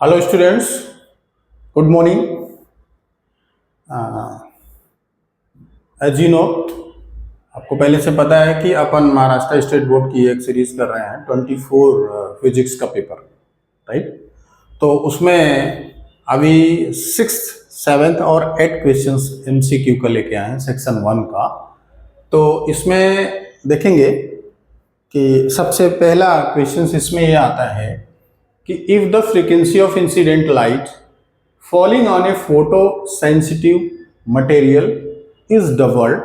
Hello students, good morning. As you know, आपको पहले से पता है कि अपन महाराष्ट्र स्टेट बोर्ड की एक सीरीज कर रहे हैं 24 फिजिक्स का पेपर, राइट। तो उसमें अभी 6th, 7th और 8th क्वेश्चंस MCQ का लेके आए हैं सेक्शन 1 का। तो इसमें देखेंगे कि सबसे पहला क्वेश्चन इसमें ये आता है कि if the frequency of incident light falling on a photosensitive material is doubled,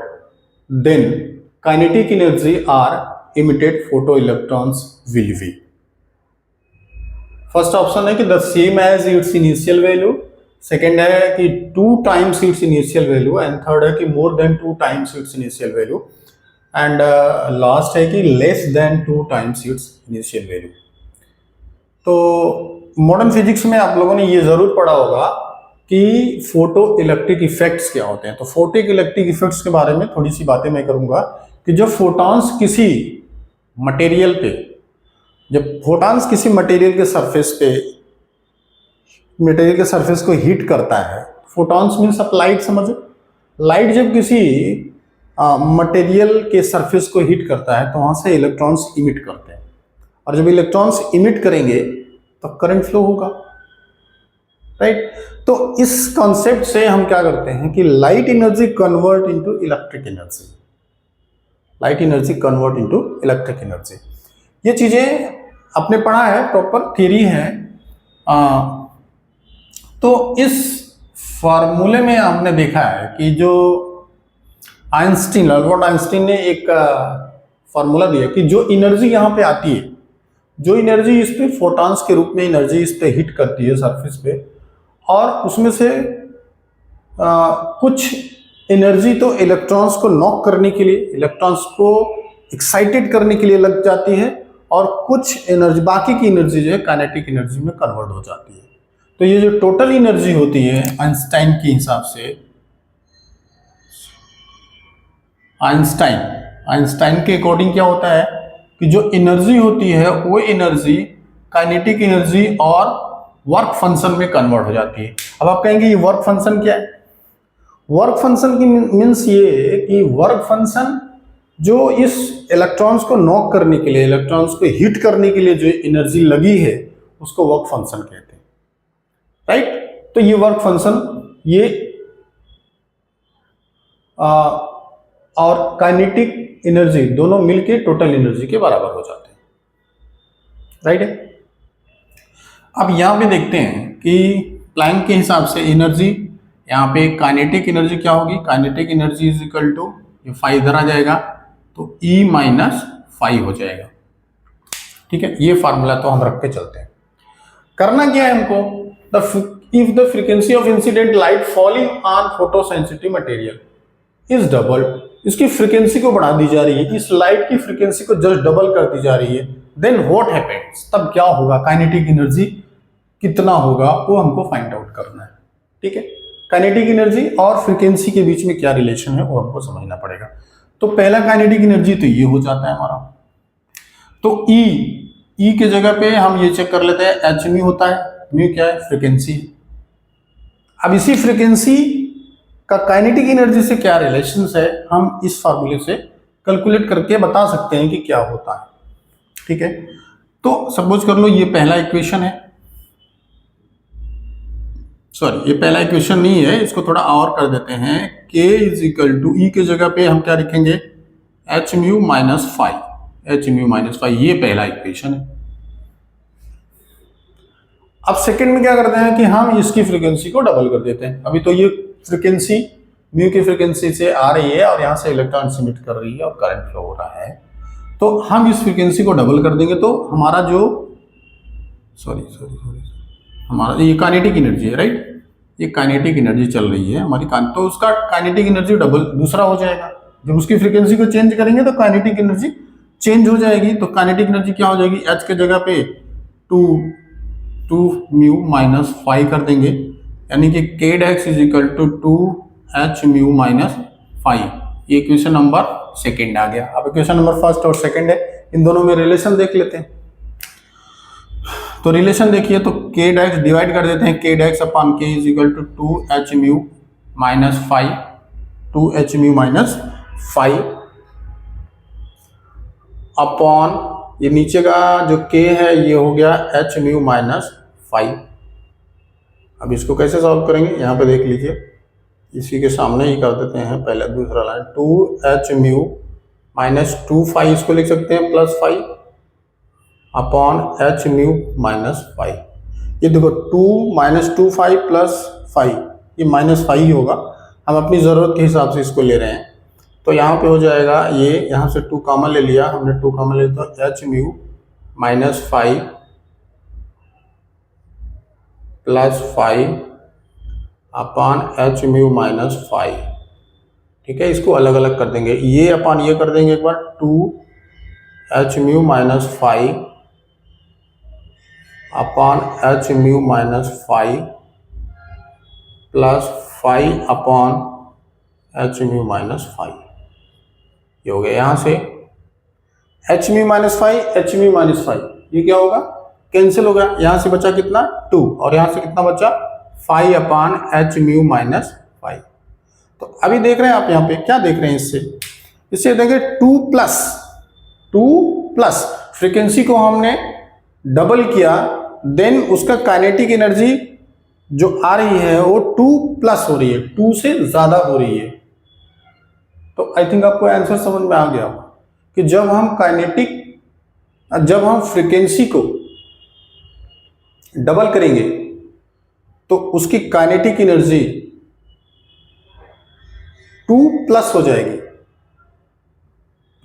then kinetic energy are emitted photoelectrons will be. First option है कि the same as its initial value, second है कि 2 times its initial value, and third है कि more than 2 times its initial value, and last है कि less than 2 times its initial value. तो modern physics में आप लोगों ने ये जरूर पढ़ा होगा कि फोटो इलेक्ट्रिक इफेक्ट्स क्या होते हैं। तो फोटो इलेक्ट्रिक इफेक्ट्स के बारे में थोड़ी सी बातें मैं करूंगा कि जब फोटॉन्स किसी मटेरियल पे, जब फोटॉन्स किसी मटेरियल के सरफेस को हीट करता है, फोटॉन्स मीन्स आप लाइट समझो। लाइट जब किसी मटेरियल के सरफेस को हीट करता है तो वहां से इलेक्ट्रॉन्स इमिट करते हैं, और जब इलेक्ट्रॉन्स इमिट करेंगे तो करंट फ्लो होगा, राइट। तो इस कॉन्सेप्ट से हम क्या करते हैं कि light energy convert into electric energy, light energy convert into electric energy. ये चीजें आपने पढ़ा है, प्रॉपर थ्योरी है। तो इस फॉर्मूले में हमने देखा है कि जो अल्बर्ट आइंस्टीन ने एक फॉर्मूला दिया कि जो एनर्जी यहाँ पे आती है, जो एनर्जी इस पे फोटॉन्स के रूप में एनर्जी इस पे हिट करती है सरफेस पे, और उसमें से कुछ एनर्जी तो इलेक्ट्रॉन्स को नॉक करने के लिए, इलेक्ट्रॉन्स को एक्साइटेड करने के लिए लग जाती है, और कुछ एनर्जी, बाकी की एनर्जी जो है काइनेटिक एनर्जी में कन्वर्ट हो जाती है। तो ये जो टोटल एनर्जी होती है आइंस्टाइन के हिसाब से, आइंस्टाइन के अकॉर्डिंग क्या होता है कि जो एनर्जी होती है वो एनर्जी काइनेटिक एनर्जी और वर्क फंक्शन में कन्वर्ट हो जाती है। अब आप कहेंगे ये वर्क फंक्शन क्या है? वर्क फंक्शन की मीन्स ये कि वर्क फंक्शन जो इस इलेक्ट्रॉन्स को नॉक करने के लिए, इलेक्ट्रॉन्स को हिट करने के लिए जो एनर्जी लगी है उसको वर्क फंक्शन कहते हैं, राइट। तो ये वर्क फंक्शन, ये और काइनेटिक एनर्जी दोनों मिलके टोटल एनर्जी के बराबर हो जाते हैं, राइट है। अब यहां पे देखते हैं कि प्लैंक के हिसाब से एनर्जी, यहाँ पे काइनेटिक एनर्जी क्या होगी? Kinetic energy is equal to, ये फाई इधर आ जाएगा तो E माइनस फाई हो जाएगा, ठीक है। ये फार्मूला तो हम रख के चलते हैं। करना क्या है हमको? If the frequency of incident light falling on photo sensitive material is double, इसकी फ्रीक्वेंसी को बढ़ा दी जा रही है, इस लाइट की फ्रीक्वेंसी को जस्ट डबल कर दी जा रही है, देन व्हाट हैपेंस, तब क्या होगा? काइनेटिक एनर्जी कितना होगा वो हमको फाइंड आउट करना है, ठीक है। काइनेटिक एनर्जी और फ्रीक्वेंसी के बीच में क्या रिलेशन है वो हमको समझना पड़ेगा। तो पहला काइनेटिक एनर्जी तो ये हो जाता है हमारा। तो ई के जगह पे हम ये चेक कर लेते हैं, एच म्यू होता है, म्यू क्या है? फ्रीक्वेंसी। अब इसी फ्रीक्वेंसी का काइनेटिक एनर्जी से क्या रिलेशन है हम इस फॉर्मूले से कैलकुलेट करके बता सकते हैं कि क्या होता है, ठीक है। तो सपोज कर लो ये पहला इक्वेशन है, सॉरी ये पहला इक्वेशन नहीं है, इसको थोड़ा और कर देते हैं। K is equal to E के जगह पे हम क्या लिखेंगे? H mu minus phi, h mu minus phi, ये पहला इक्वेशन है। अब सेकंड में क्या करते हैं कि हम इसकी फ्रीक्वेंसी को डबल कर देते हैं। अभी तो ये फ्रीक्वेंसी म्यू की फ्रीक्वेंसी से आ रही है और यहां से इलेक्ट्रॉन इमिट कर रही है और करंट फ्लो हो रहा है, तो हम इस फ्रीक्वेंसी को डबल कर देंगे तो हमारा जो हमारा ये काइनेटिक एनर्जी है, राइट, ये काइनेटिक एनर्जी चल रही है हमारी, तो उसका काइनेटिक एनर्जी डबल दूसरा हो जाएगा। जब उसकी फ्रीक्वेंसी को चेंज करेंगे तो काइनेटिक एनर्जी चेंज हो जाएगी। तो काइनेटिक एनर्जी क्या हो जाएगी? एच के जगह पे 2 म्यू माइनस फाई कर देंगे, यानी कि k dash is equal to 2h mu minus phi. ये इक्वेशन नंबर सेकेंड आ गया। अब इक्वेशन नंबर फर्स्ट और सेकेंड है, इन दोनों में रिलेशन देख लेते हैं। तो तो रिलेशन देखिए, तो k डैश डिवाइड कर देते हैं, k dash upon k is equal to 2h mu minus 5, 2h mu minus 5 upon ये नीचे का जो k है ये हो गया h म्यू माइनस 5। अब इसको कैसे सॉल्व करेंगे, यहाँ पे देख लीजिए, इसी के सामने ही कर देते हैं पहले दूसरा लाइन, 2h म्यू माइनस 2 इसको लिख सकते हैं plus 5 upon h mu minus 5। ये देखो 2 माइनस 2 5 प्लस 5, ये माइनस 5 ही होगा, हम अपनी ज़रूरत के हिसाब से इसको ले रहे हैं। तो यहाँ पे हो जाएगा, ये यहाँ से 2 कॉमन ले लिया हमने, 2 कॉमन ले लिया तो h mu minus 5 plus 5 upon h mu minus 5। ठीक है, इसको अलग अलग कर देंगे, ये अपॉन ये कर देंगे एक बार, 2h mu minus 5 upon h mu minus 5 plus 5 upon h mu minus 5। ये हो गया, यहाँ से h mu minus 5, h mu minus 5, ये क्या होगा, कैंसिल हो गया, यहाँ से बचा कितना 2 और यहाँ से कितना बचा 5 अपॉन h म्यू माइनस 5। तो अभी देख रहे हैं आप यहाँ पे क्या देख रहे हैं, इससे देखेंगे 2 प्लस फ्रीक्वेंसी को हमने डबल किया, देन उसका काइनेटिक एनर्जी जो आ रही है वो 2 प्लस हो रही है, 2 से ज्यादा हो रही है। तो आई थिंक आपको आंसर समझ में आ गया कि जब हम फ्रीक्वेंसी को डबल करेंगे तो उसकी काइनेटिक एनर्जी 2 प्लस हो जाएगी,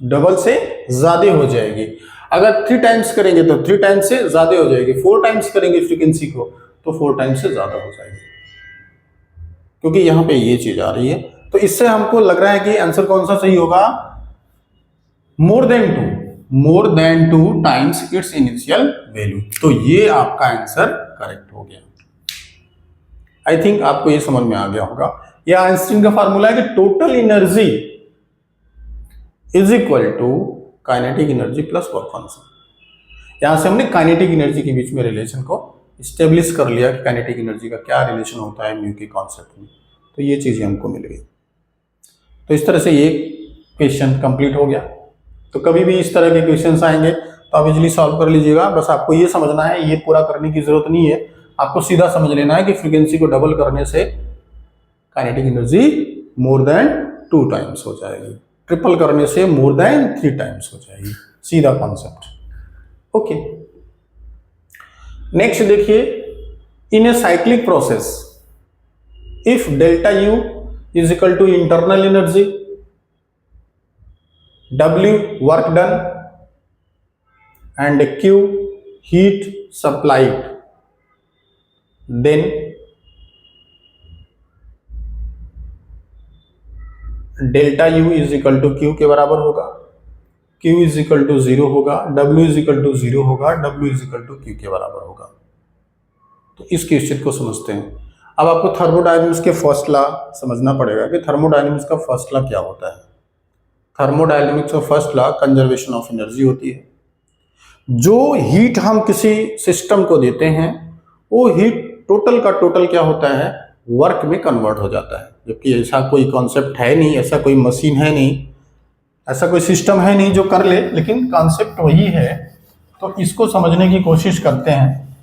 डबल से ज्यादा हो जाएगी। अगर 3 टाइम्स करेंगे तो 3 टाइम्स से ज्यादा हो जाएगी, 4 टाइम्स करेंगे फ्रीक्वेंसी को तो 4 टाइम्स से ज्यादा हो जाएगी, क्योंकि यहां पे ये चीज आ रही है। तो इससे हमको लग रहा है कि आंसर कौन सा सही होगा, मोर than 2 times it's initial value. तो ये आपका आंसर करेक्ट हो गया। आई थिंक आपको ये समझ में आ गया होगा। यह आइंस्टीन का फार्मूला है कि total energy is equal to kinetic energy plus work function. यहां से हमने काइनेटिक एनर्जी के बीच में रिलेशन को स्टेब्लिश कर लिया कि काइनेटिक एनर्जी का क्या रिलेशन होता है म्यू के कॉन्सेप्ट में। तो ये चीजें हमको मिल गई। तो इस तरह से ये क्वेश्चन कंप्लीट हो गया। तो कभी भी इस तरह के क्वेश्चंस आएंगे तो आप इजीली सॉल्व कर लीजिएगा। बस आपको ये समझना है, ये पूरा करने की जरूरत नहीं है, आपको सीधा समझ लेना है कि फ्रीक्वेंसी को डबल करने से काइनेटिक एनर्जी मोर देन 2 टाइम्स हो जाएगी, ट्रिपल करने से मोर देन 3 टाइम्स हो जाएगी, सीधा कॉन्सेप्ट। ओके, नेक्स्ट देखिए, in a cyclic process if delta U is equal to internal energy, W work done and Q heat supplied, then delta U is equal to Q के बराबर होगा, Q is equal to 0 होगा, W is equal to 0 होगा, W is equal to Q के बराबर होगा। तो इस क्वेश्चन को समझते हैं। अब आपको थर्मोडायनेमिक्स के फर्स्ट लॉ समझना पड़ेगा कि थर्मोडायनेमिक्स का फर्स्ट लॉ क्या होता है। थर्मोडायनेमिक्स का first law conservation of energy होती है। जो हीट हम किसी सिस्टम को देते हैं वो हीट टोटल का टोटल क्या होता है, वर्क में कन्वर्ट हो जाता है। जबकि ऐसा कोई कॉन्सेप्ट है नहीं, ऐसा कोई मशीन है नहीं, ऐसा कोई सिस्टम है नहीं जो कर ले, लेकिन कॉन्सेप्ट वही है। तो इसको समझने की कोशिश करते हैं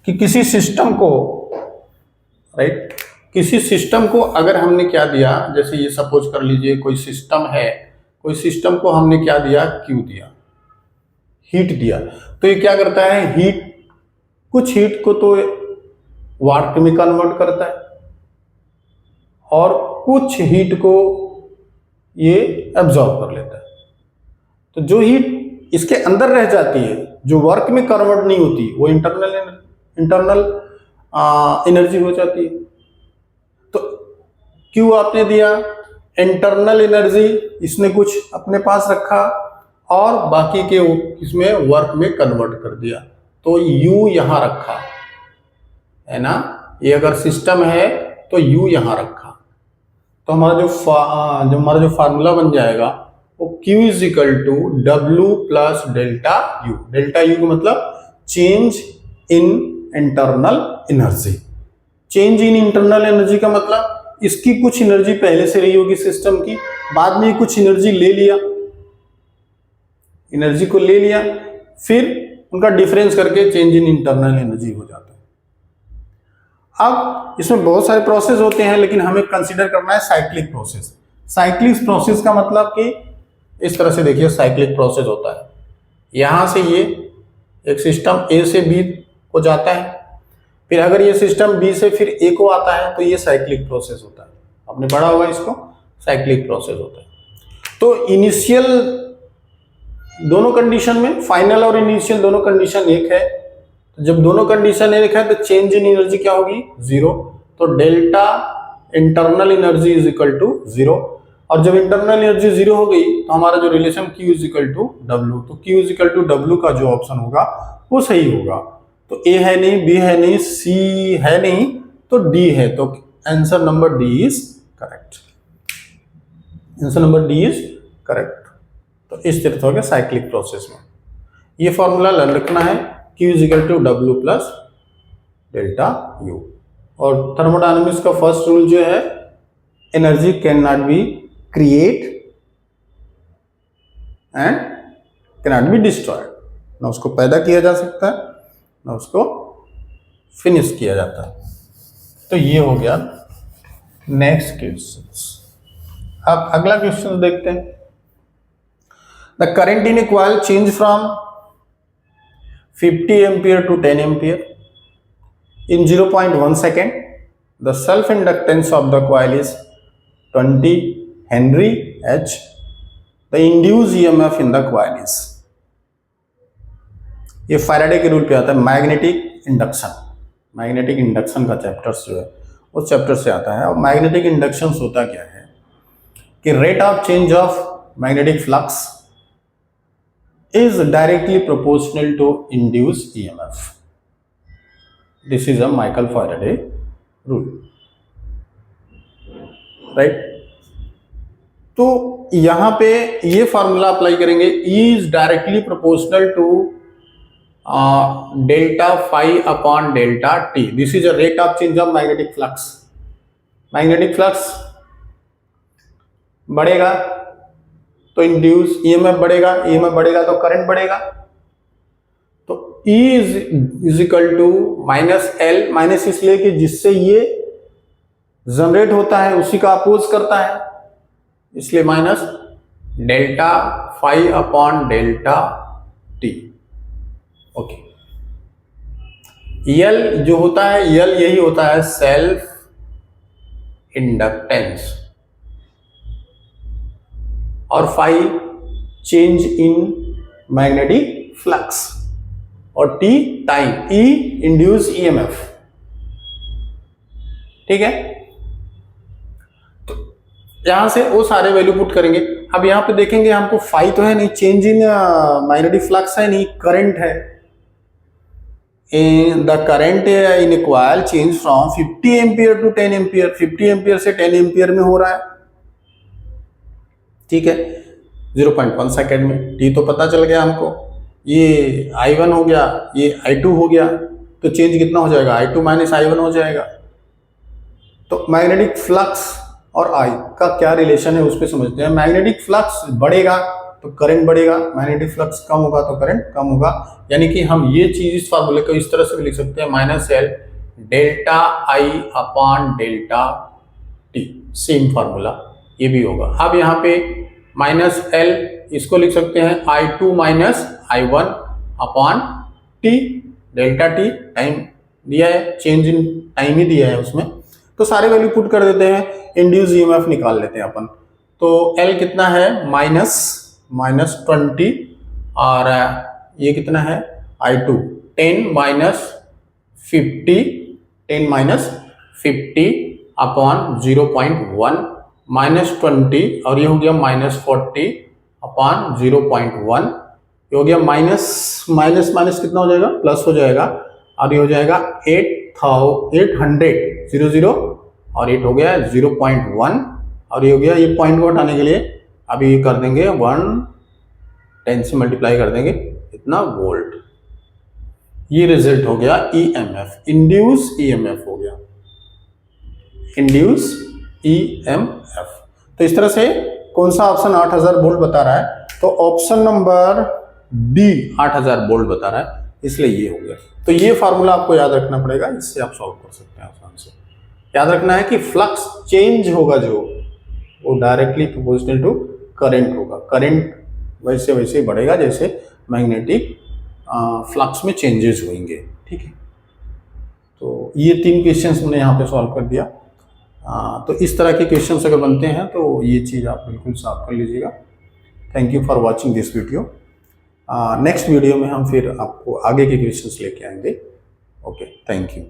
कि किसी सिस्टम को, राइट, किसी सिस्टम को अगर हमने क्या दिया, जैसे ये सपोज कर लीजिए कोई सिस्टम है, कोई सिस्टम को हमने क्या दिया, क्यू दिया, हीट दिया, तो ये क्या करता है, हीट, कुछ हीट को तो वर्क में कन्वर्ट करता है और कुछ हीट को ये एब्जॉर्ब कर लेता है। तो जो हीट इसके अंदर रह जाती है, जो वर्क में कन्वर्ट नहीं होती, वो इंटरनल एनर्जी हो जाती है। तो क्यू आपने दिया, इंटरनल एनर्जी इसने कुछ अपने पास रखा और बाकी के इसमें वर्क में कन्वर्ट कर दिया, तो यू यहां रखा है ना। ये अगर सिस्टम है तो यू यहां रखा, तो हमारा जो फार्मूला बन जाएगा वो Q is equal to W plus delta U. Delta U का मतलब change in internal energy. Change in internal energy का मतलब इसकी कुछ एनर्जी पहले से रही होगी सिस्टम की, बाद में कुछ एनर्जी ले लिया, एनर्जी को ले लिया, फिर उनका डिफरेंस करके चेंज इन इंटरनल एनर्जी हो जाता है। अब इसमें बहुत सारे प्रोसेस होते हैं, लेकिन हमें कंसीडर करना है साइक्लिक प्रोसेस। साइक्लिक प्रोसेस का मतलब कि इस तरह से देखिए साइक्लिक प्रोसेस होता है, यहां से ये एक सिस्टम ए से बी को जाता है, फिर अगर ये सिस्टम बी से फिर ए को आता है तो ये साइक्लिक प्रोसेस होता है। आपने पढ़ा होगा इसको, साइक्लिक प्रोसेस होता है। तो इनिशियल दोनों कंडीशन में, फाइनल और इनिशियल दोनों कंडीशन एक है, तो जब दोनों कंडीशन एक है तो चेंज इन एनर्जी क्या होगी, जीरो। तो delta internal energy is equal to zero, और जब इंटरनल एनर्जी जीरो हो गई तो हमारा जो relation Q is equal to W, तो Q is equal to W का जो ऑप्शन होगा वो सही होगा। तो A है नहीं, B है नहीं, C है नहीं, तो D है, तो answer number D is correct. Answer number D is correct. तो इस तरह हो गया साइक्लिक प्रोसेस में। ये फॉर्मूला रखना है, Q is equal to W plus delta U। और थर्मोडायनामिक्स का फर्स्ट रूल जो है, energy can not be create and can not be destroyed. ना उसको पैदा किया जा सकता है, ना उसको फिनिश किया जाता है। तो ये हो गया नेक्स्ट क्वेश्चन। अब अगला क्वेश्चन देखते हैं। The current in a coil change from 50 ampere to 10 ampere in 0.1 second. The self inductance of the coil is 20 Henry H. The induced EMF in the coil is, ये Faraday के rule पे आता है, magnetic induction. Magnetic induction का chapters जो है उस chapter से आता है। और मैग्नेटिक इंडक्शन होता क्या है कि rate of change of magnetic flux is directly proportional to induced EMF। This is a Michael Faraday rule, right? तो यहां पे ये फॉर्मूला अप्लाई करेंगे, E is directly proportional to delta phi upon delta T. This is a rate of change of magnetic flux. Magnetic flux बढ़ेगा तो induce EMF बढ़ेगा, EMF बढ़ेगा तो करंट बढ़ेगा। तो E is equal to minus L, minus इसलिए कि जिससे ये जनरेट होता है उसी का अपोज करता है, इसलिए minus delta phi upon delta T. Okay, L जो होता है, यल यही होता है सेल्फ इंडक्टेंस, और phi change in magnetic flux, और T time, E induce EMF। ठीक है, तो यहां से वो सारे वैल्यू पुट करेंगे। अब यहां पे देखेंगे हमको फाई तो है नहीं, चेंज इन मैग्नेटिक फ्लक्स है नहीं, करंट है। The current in a coil change from 50 ampere to 10 ampere. 50 ampere से 10 एम्पियर में हो रहा है, ठीक है, 0.1 सेकेंड में। T तो पता चल गया हमको, ये I1 हो गया, ये I2 हो गया, तो चेंज कितना हो जाएगा, I2 माइनस I1 हो जाएगा। तो मैग्नेटिक फ्लक्स और I का क्या रिलेशन है उस पर समझते हैं। मैग्नेटिक फ्लक्स बढ़ेगा तो करंट बढ़ेगा, मैग्नेटिक फ्लक्स कम होगा तो करंट कम होगा। यानी कि हम ये चीज इस फार्मूले को इस तरह से भी लिख सकते हैं, माइनस एल डेल्टा आई upon delta T, same formula ये भी होगा। अब यहाँ पे माइनस एल इसको लिख सकते हैं I2 minus I1 upon T, delta T time दिया है, चेंज इन टाइम ही दिया है उसमें, तो सारे वैल्यू पुट कर देते हैं, इंड्यूस EMF निकाल लेते हैं अपन। तो L कितना है, माइनस 20, और ये कितना है I2 10 माइनस 50 अपॉन 0.1 माइनस 20, और ये हो गया माइनस 40 अपॉन 0.1, ये हो गया माइनस माइनस कितना हो जाएगा, प्लस हो जाएगा, और ये हो जाएगा 800 00, और 8 हो गया 0.1, और ये हो गया, ये पॉइंट को हटाने के लिए अभी ये कर देंगे 110 से मल्टीप्लाई कर देंगे, इतना वोल्ट। ये रिजल्ट हो गया ईएमएफ, इंड्यूस ईएमएफ हो गया, इंड्यूस ईएमएफ। तो इस तरह से कौन सा ऑप्शन 8000 वोल्ट बता रहा है, तो ऑप्शन नंबर बी 8000 वोल्ट बता रहा है, इसलिए ये हो गया। तो ये फार्मूला आपको याद रखना पड़ेगा, इससे आप सॉल्व कर सकते हैं आसान से। याद रखना है कि फ्लक्स चेंज होगा जो, वो डायरेक्टली प्रोपोर्शनल टू करंट होगा, करंट वैसे वैसे बढ़ेगा जैसे मैग्नेटिक फ्लक्स में चेंजेस होंगे, ठीक है। तो ये 3 क्वेश्चंस हमने यहाँ पे सॉल्व कर दिया। तो इस तरह के क्वेश्चंस अगर बनते हैं तो ये चीज़ आप बिल्कुल साफ कर लीजिएगा। Thank you for watching this video. Next video में हम फिर आपको आगे के क्वेश्चंस लेके आएंगे। Okay, thank you.